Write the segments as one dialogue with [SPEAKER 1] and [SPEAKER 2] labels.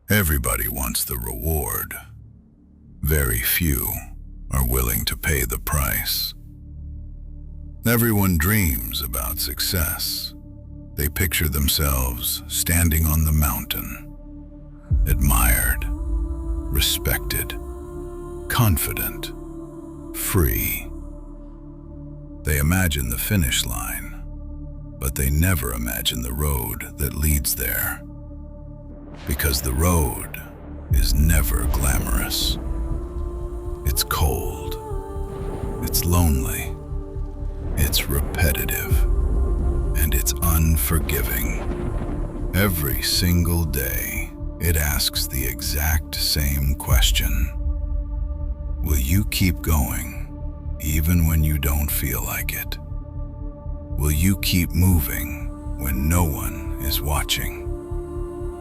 [SPEAKER 1] Everybody wants the reward. Very few are willing to pay the price. Everyone dreams about success. They picture themselves standing on the mountain, admired, respected, confident, free. They imagine the finish line, but they never imagine the road that leads there. Because the road is never glamorous. It's cold. It's lonely. It's repetitive. And it's unforgiving. Every single day, it asks the exact same question. Will you keep going, even when you don't feel like it? Will you keep moving when no one is watching?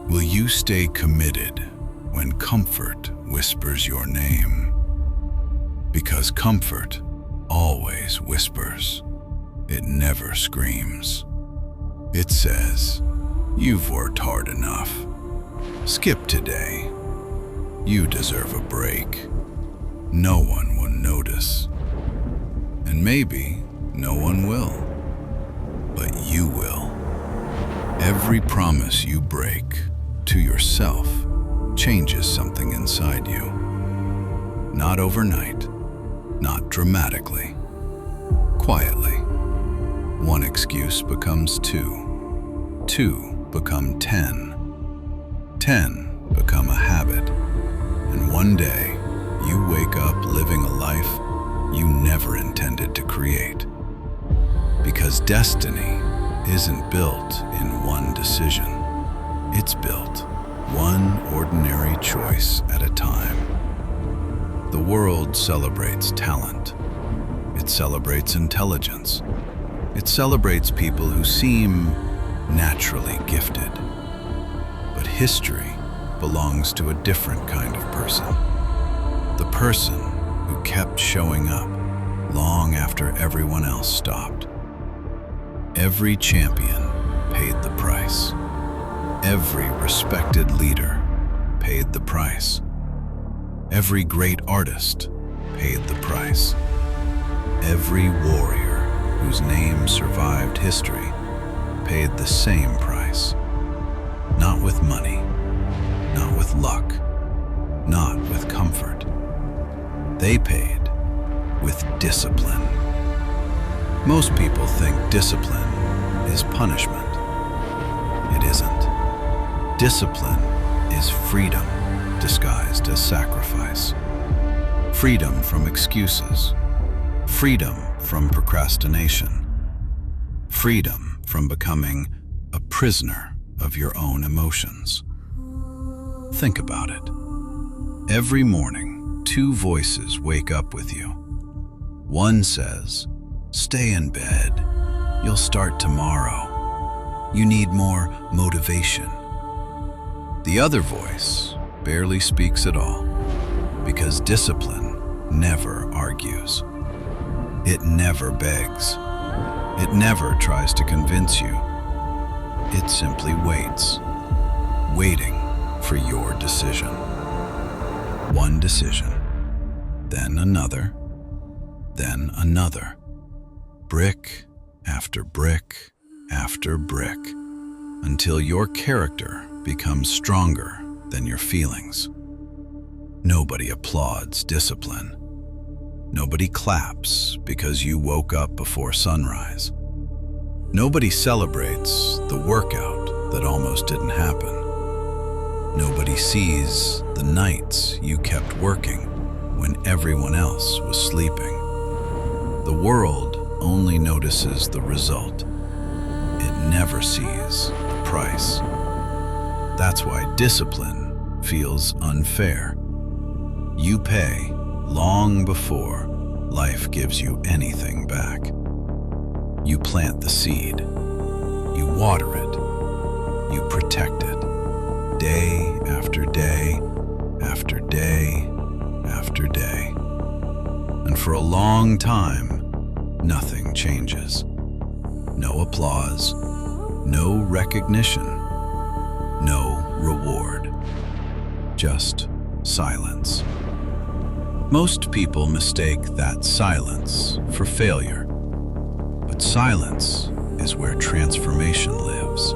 [SPEAKER 1] Will you stay committed when comfort whispers your name? Because comfort always whispers. It never screams. It says, "You've worked hard enough. Skip today. You deserve a break." No one will notice. And maybe no one will. But you will. Every promise you break to yourself changes something inside you. Not overnight, not dramatically, quietly. One excuse becomes two, two become 10, 10 become a habit, and one day you wake up living a life you never intended to create. Because destiny isn't built in one decision. It's built one ordinary choice at a time. The world celebrates talent. It celebrates intelligence. It celebrates people who seem naturally gifted. But history belongs to a different kind of person. The person who kept showing up long after everyone else stopped. Every champion paid the price. Every respected leader paid the price. Every great artist paid the price. Every warrior whose name survived history paid the same price. Not with money, not with luck, not with comfort. They paid with discipline. Most people think discipline is punishment. It isn't. Discipline is freedom disguised as sacrifice. Freedom from excuses. Freedom from procrastination. Freedom from becoming a prisoner of your own emotions. Think about it. Every morning, two voices wake up with you. One says, "Stay in bed. You'll start tomorrow. You need more motivation." The other voice barely speaks at all, because discipline never argues. It never begs. It never tries to convince you. It simply waits, waiting for your decision. One decision, then another, then another. Brick after brick after brick, until your character becomes stronger than your feelings. Nobody applauds discipline. Nobody claps because you woke up before sunrise. Nobody celebrates the workout that almost didn't happen. Nobody sees the nights you kept working when everyone else was sleeping. The world only notices the result. It never sees the price. That's why discipline feels unfair. You pay long before life gives you anything back. You plant the seed, you water it, you protect it, day after day after day after day. And for a long time, nothing changes. No applause, no recognition, no reward. just silence. Most people mistake that silence for failure, but silence is where transformation lives.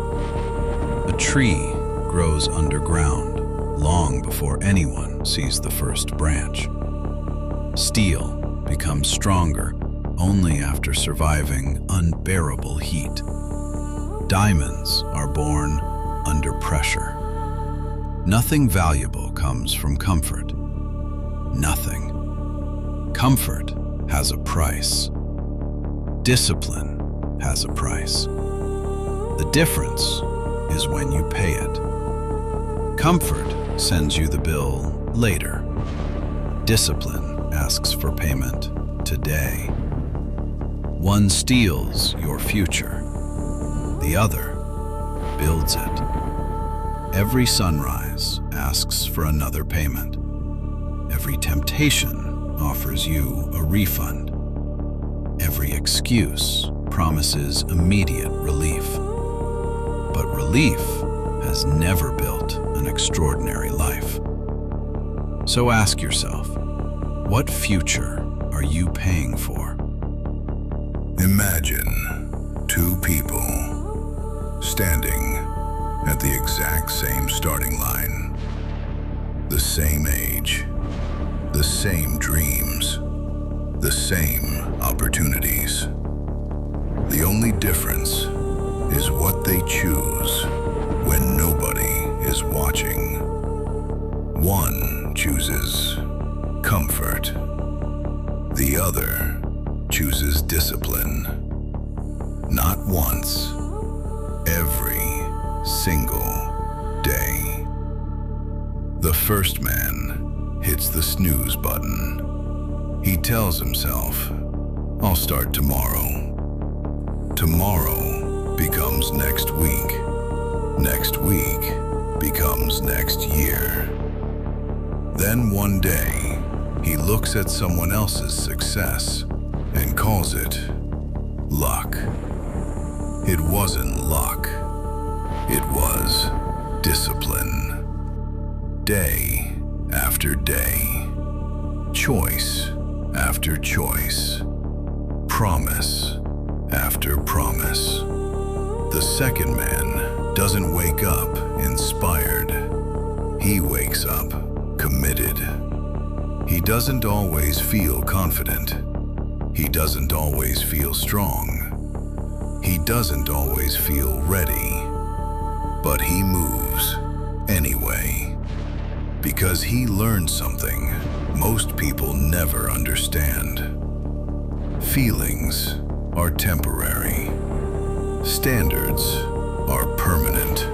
[SPEAKER 1] A tree grows underground long before anyone sees the first branch. Steel becomes stronger only after surviving unbearable heat. Diamonds are born under pressure. Nothing valuable comes from comfort. Nothing. Comfort has a price. Discipline has a price. The difference is when you pay it. Comfort sends you the bill later. Discipline asks for payment today. One steals your future. The other builds it. Every sunrise asks for another payment. Every temptation offers you a refund. Every excuse promises immediate relief. But relief has never built an extraordinary life. So ask yourself, what future are you paying for?
[SPEAKER 2] Imagine two people standing at the exact same starting line. The same age, the same dreams, the same opportunities. The only difference is what they choose when nobody is watching. One chooses comfort. The other chooses discipline. Not once, every single day. The first man hits the snooze button. He tells himself, I'll start tomorrow. Tomorrow becomes next week. Next week becomes next year. Then one day, he looks at someone else's success and calls it luck. It wasn't luck. It was discipline. Day after day, choice after choice, promise after promise. The second man doesn't wake up inspired. He wakes up committed. He doesn't always feel confident. He doesn't always feel strong. He doesn't always feel ready. But he moves anyway. Because he learned something most people never understand. Feelings are temporary. Standards are permanent.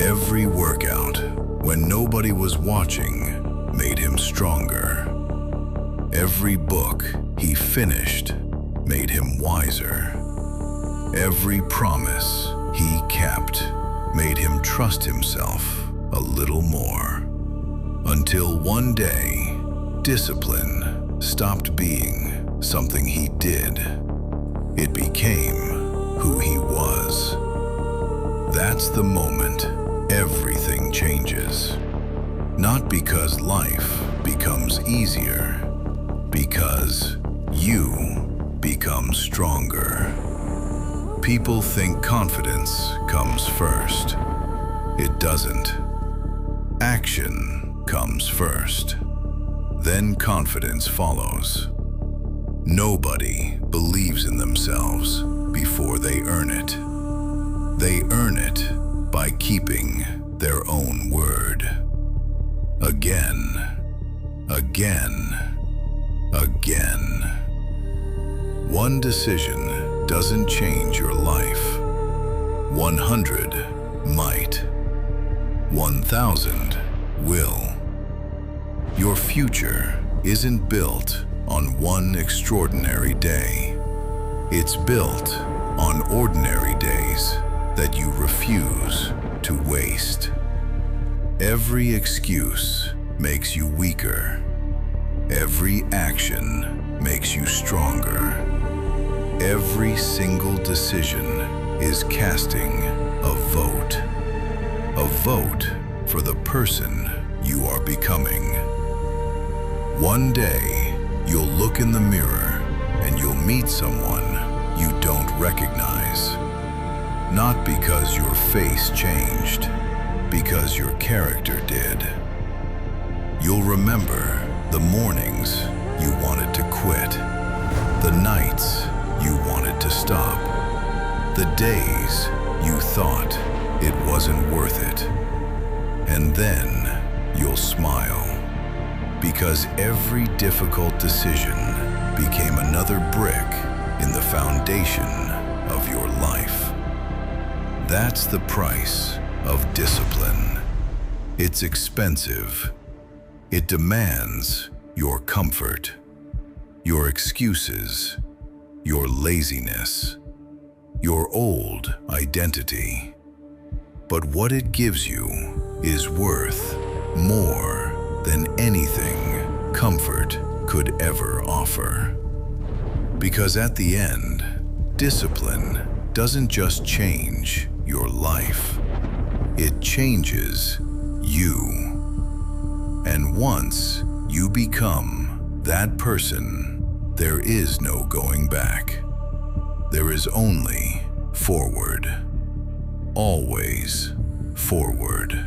[SPEAKER 2] Every workout, when nobody was watching, made him stronger. Every book he finished made him wiser. Every promise he kept made him trust himself a little more. Until one day, discipline stopped being something he did. It became who he was. That's the moment everything changes. Not because life becomes easier, because you become stronger. People think confidence comes first. It doesn't. Action comes first. Then confidence follows. Nobody believes in themselves before they earn it. They earn it by keeping their own word. Again, again, again. One decision doesn't change your life. 100 might. 1,000 will. Your future isn't built on one extraordinary day. It's built on ordinary days that you refuse to waste. Every excuse makes you weaker. Every action makes you stronger. Every single decision is casting a vote. A vote for the person you are becoming. One day, you'll look in the mirror and you'll meet someone you don't recognize. Not because your face changed, because your character did. You'll remember the mornings you wanted to quit, the nights you wanted to stop, the days you thought it wasn't worth it. And then you'll smile, because every difficult decision became another brick in the foundation of your life. That's the price of discipline. It's expensive. It demands your comfort, your excuses, your laziness, your old identity. But what it gives you is worth more than anything comfort could ever offer. Because at the end, discipline doesn't just change your life, it changes you. And once you become that person, there is no going back. There is only forward. Always forward.